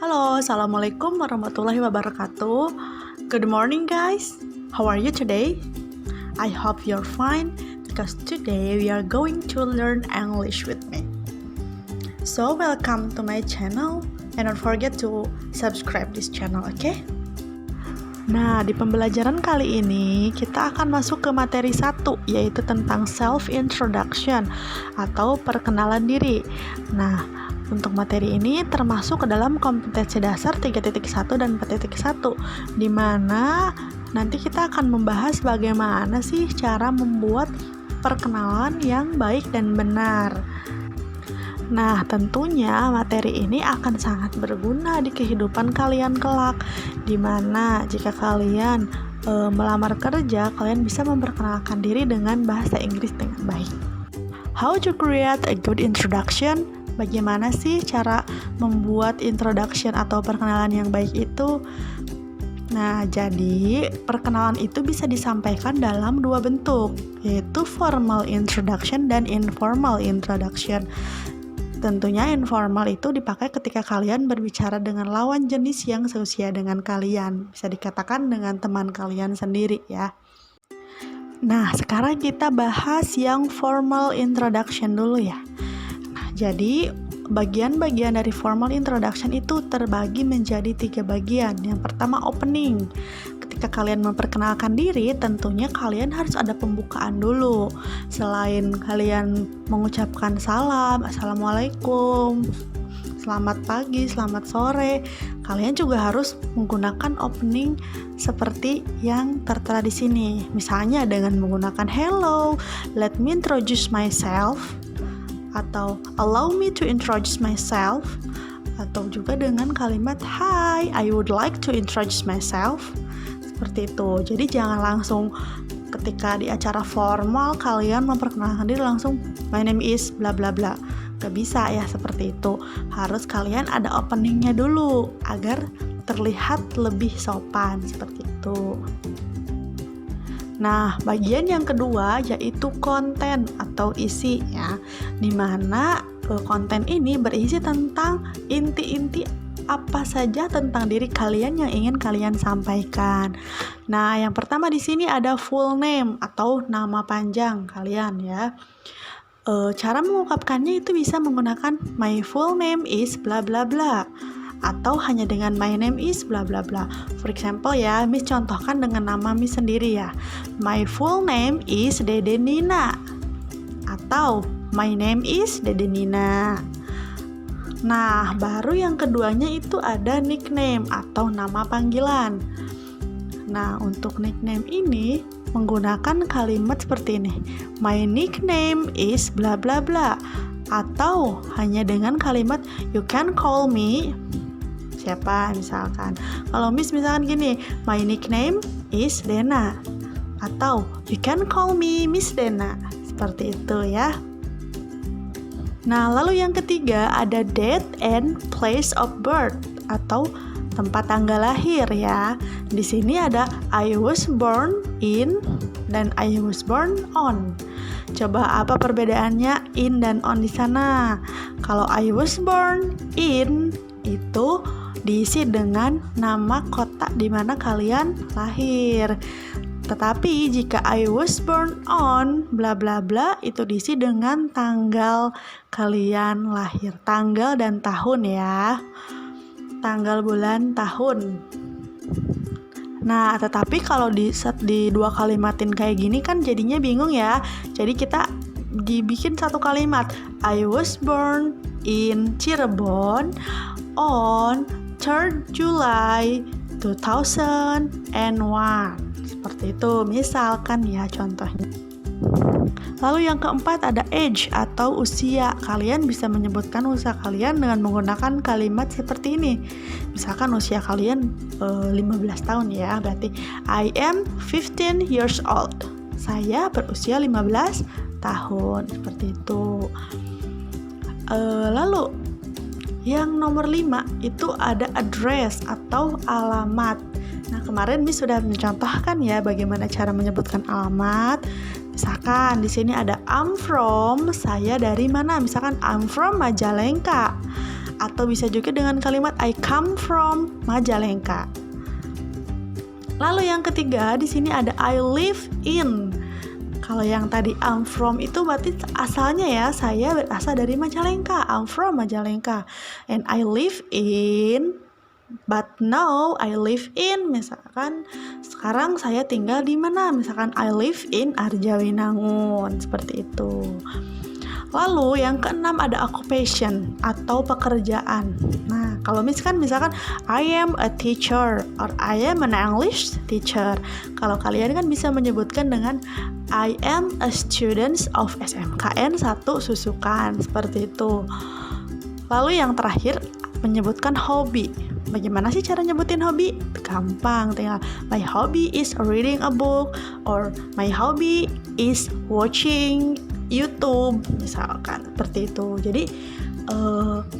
Halo, Assalamualaikum warahmatullahi wabarakatuh. Good morning guys. How are you today? I hope you're fine because today we are going to learn English with me. So welcome to my channel and don't forget to subscribe this channel, okay? Nah, di pembelajaran kali ini kita akan masuk ke materi 1, yaitu tentang self introduction atau perkenalan diri. Nah, untuk materi ini termasuk ke dalam kompetensi dasar 3.1 dan 4.1, di mana nanti kita akan membahas bagaimana sih cara membuat perkenalan yang baik dan benar. Nah, tentunya materi ini akan sangat berguna di kehidupan kalian kelak, di mana jika kalian melamar kerja, kalian bisa memperkenalkan diri dengan bahasa Inggris dengan baik. How to create a good introduction? Bagaimana sih cara membuat introduction atau perkenalan yang baik itu? Nah, jadi perkenalan itu bisa disampaikan dalam 2 bentuk, yaitu formal introduction dan informal introduction. Tentunya informal itu dipakai ketika kalian berbicara dengan lawan jenis yang seusia dengan kalian. Bisa dikatakan dengan teman kalian sendiri ya. Nah, sekarang kita bahas yang formal introduction dulu ya. Jadi, bagian-bagian dari formal introduction itu terbagi menjadi 3 bagian. Yang pertama, opening. Ketika kalian memperkenalkan diri, tentunya kalian harus ada pembukaan dulu. Selain kalian mengucapkan salam, assalamualaikum, selamat pagi, selamat sore, kalian juga harus menggunakan opening seperti yang tertera di sini. Misalnya dengan menggunakan hello, let me introduce myself, atau allow me to introduce myself, atau juga dengan kalimat hi, I would like to introduce myself, seperti itu. Jadi jangan langsung ketika di acara formal kalian memperkenalkan diri langsung my name is bla bla bla. Gak bisa ya seperti itu. Harus kalian ada openingnya dulu agar terlihat lebih sopan, seperti itu. Nah, bagian yang kedua yaitu konten atau isi ya, dimana konten ini berisi tentang inti-inti apa saja tentang diri kalian yang ingin kalian sampaikan. Nah, yang pertama di sini ada full name atau nama panjang kalian ya. Cara mengungkapkannya itu bisa menggunakan my full name is bla bla bla, atau hanya dengan my name is bla bla bla. For example ya, Miss contohkan dengan nama Miss sendiri ya. My full name is Dede Nina, atau my name is Dede Nina. Nah, baru yang keduanya itu ada nickname atau nama panggilan. Nah, untuk nickname ini menggunakan kalimat seperti ini. My nickname is bla bla bla, atau hanya dengan kalimat you can call me siapa misalkan. Kalau Miss misalkan gini, my nickname is Dena, atau you can call me Miss Dena, seperti itu ya. Nah, lalu yang ketiga ada date and place of birth atau tempat tanggal lahir ya. Di sini ada I was born in dan I was born on. Coba apa perbedaannya in dan on di sana? Kalau I was born in itu diisi dengan nama kota di mana kalian lahir. Tetapi jika I was born on bla bla bla itu diisi dengan tanggal kalian lahir, tanggal dan tahun ya. Tanggal, bulan, tahun. Nah, tetapi kalau di dua kalimatin kayak gini kan jadinya bingung ya. Jadi kita dibikin satu kalimat. I was born in Cirebon on 3rd July 2001. Seperti itu, misalkan ya contohnya. Lalu yang keempat ada age atau usia. Kalian bisa menyebutkan usia kalian dengan menggunakan kalimat seperti ini. Misalkan usia kalian 15 tahun ya, berarti I am 15 years old. Saya berusia 15 tahun, seperti itu. Lalu yang nomor 5 itu ada address atau alamat. Nah, kemarin Miss sudah mencontohkan ya bagaimana cara menyebutkan alamat. Misalkan di sini ada I'm from, saya dari mana? Misalkan I'm from Majalengka. atau bisa juga dengan kalimat I come from Majalengka. Lalu yang ketiga di sini ada I live in. Kalau yang tadi I'm from itu berarti asalnya ya, saya berasal dari Majalengka. I'm from Majalengka. And I live in, but now I live in, misalkan sekarang saya tinggal di mana? Misalkan I live in Arjawinangun, seperti itu. Lalu yang keenam ada occupation atau pekerjaan. Nah, kalau misalkan I am a teacher or I am an English teacher. Kalau kalian kan bisa menyebutkan dengan I am a student of SMKN 1 Susukan, seperti itu. Lalu yang terakhir menyebutkan hobi. Bagaimana sih cara nyebutin hobi? Gampang, tinggal my hobby is reading a book or my hobby is watching YouTube, misalkan seperti itu. Jadi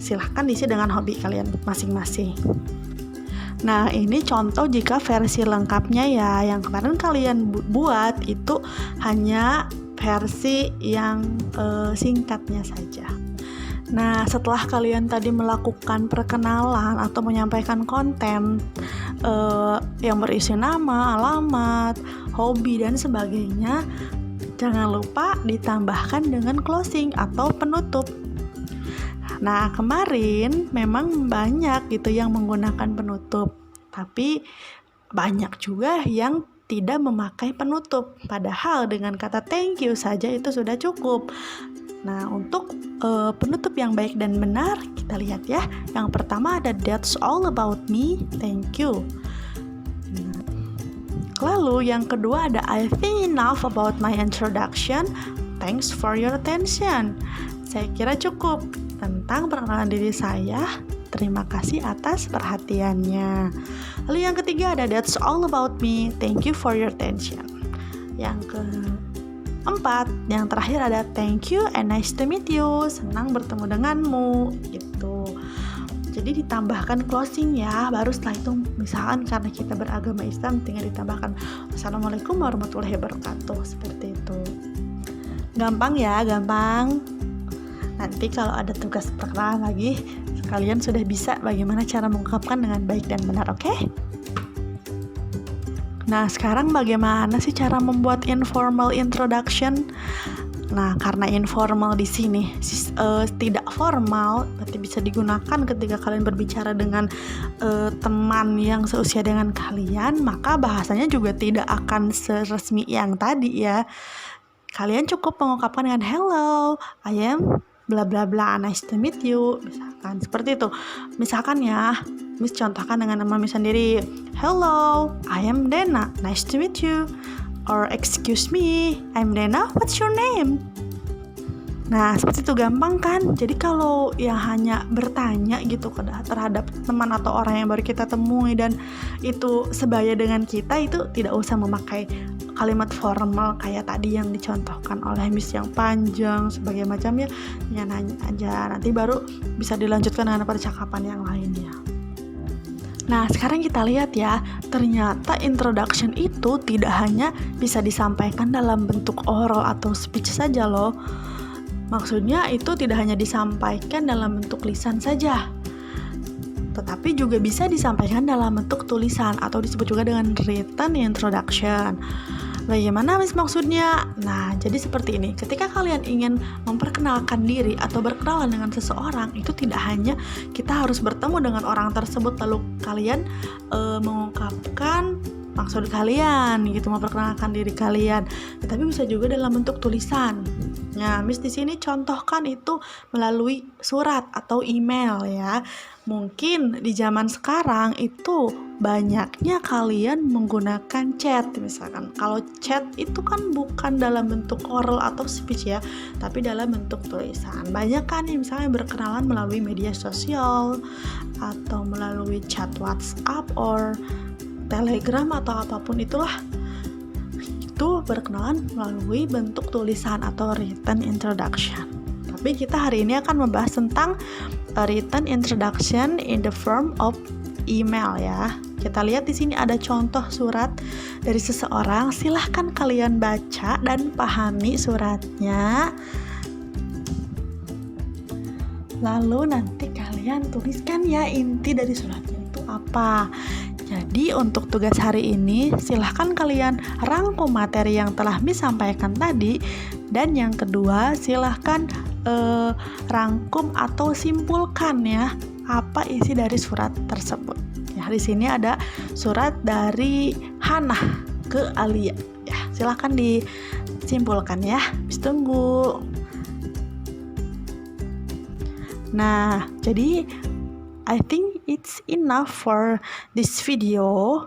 silahkan diisi dengan hobi kalian masing-masing. Nah, ini contoh jika versi lengkapnya ya. Yang kemarin kalian buat itu hanya versi yang singkatnya saja. Nah, setelah kalian tadi melakukan perkenalan atau menyampaikan konten yang berisi nama, alamat, hobi, dan sebagainya, jangan lupa ditambahkan dengan closing atau penutup. Nah, kemarin memang banyak gitu yang menggunakan penutup, tapi banyak juga yang tidak memakai penutup. Padahal dengan kata thank you saja itu sudah cukup. Nah, untuk penutup yang baik dan benar, kita lihat ya. Yang pertama ada that's all about me, thank you. Lalu yang kedua ada I think enough about my introduction, thanks for your attention. Saya kira cukup tentang perkenalan diri saya, terima kasih atas perhatiannya. Lalu yang ketiga ada that's all about me, thank you for your attention. Yang keempat, yang terakhir ada thank you and nice to meet you, senang bertemu denganmu, gitu. Jadi ditambahkan closing ya, baru setelah itu misalkan karena kita beragama Islam tinggal ditambahkan Assalamualaikum warahmatullahi wabarakatuh, seperti itu. Gampang ya, gampang. Nanti kalau ada tugas perkenalan lagi, kalian sudah bisa bagaimana cara mengungkapkan dengan baik dan benar, oke? Nah, sekarang bagaimana sih cara membuat informal introduction? Nah, karena informal di sini tidak formal, berarti bisa digunakan ketika kalian berbicara dengan teman yang seusia dengan kalian, maka bahasanya juga tidak akan seresmi yang tadi ya. Kalian cukup mengungkapkan dengan hello, I am bla bla bla, nice to meet you, misalkan seperti itu. Misalkan ya, Miss contohkan dengan nama Miss sendiri, hello, I am Dena, nice to meet you. Or excuse me, I'm Dena, what's your name? Nah, seperti itu, gampang kan? Jadi kalau yang hanya bertanya gitu terhadap teman atau orang yang baru kita temui dan itu sebaya dengan kita, itu tidak usah memakai kalimat formal kayak tadi yang dicontohkan oleh Miss yang panjang sebagai macamnya. Ya nanya aja, nanti baru bisa dilanjutkan dengan percakapan yang lainnya. Nah, sekarang kita lihat ya, ternyata introduction itu tidak hanya bisa disampaikan dalam bentuk oral atau speech saja loh. Maksudnya itu tidak hanya disampaikan dalam bentuk lisan saja, tetapi juga bisa disampaikan dalam bentuk tulisan atau disebut juga dengan written introduction. Bagaimana Miss maksudnya? Nah, jadi seperti ini. Ketika kalian ingin memperkenalkan diri atau berkenalan dengan seseorang, itu tidak hanya kita harus bertemu dengan orang tersebut lalu kalian mengungkapkan maksud kalian gitu, memperkenalkan diri kalian, tetapi bisa juga dalam bentuk tulisan. Nah, Miss di sini contohkan itu melalui surat atau email ya. Mungkin di zaman sekarang itu banyaknya kalian menggunakan chat, misalkan. Kalau chat itu kan bukan dalam bentuk oral atau speech ya, tapi dalam bentuk tulisan. Banyak kan yang misalnya berkenalan melalui media sosial atau melalui chat WhatsApp or Telegram atau apapun itulah, itu berkenalan melalui bentuk tulisan atau written introduction. Tapi kita hari ini akan membahas tentang written introduction in the form of email ya. Kita lihat di sini ada contoh surat dari seseorang. Silahkan kalian baca dan pahami suratnya. Lalu nanti kalian tuliskan ya inti dari suratnya itu apa. Jadi untuk tugas hari ini silahkan kalian rangkum materi yang telah Miss sampaikan tadi. Dan yang kedua silahkan rangkum atau simpulkan ya apa isi dari surat tersebut. Ya, di sini ada surat dari Hannah ke Alia. Ya, silahkan disimpulkan ya. Miss tunggu. Nah, jadi I think it's enough for this video.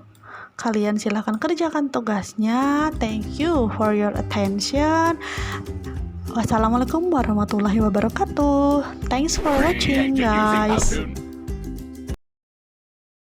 Kalian silahkan kerjakan tugasnya. Thank you for your attention. Wassalamualaikum warahmatullahi wabarakatuh. Thanks for watching, guys.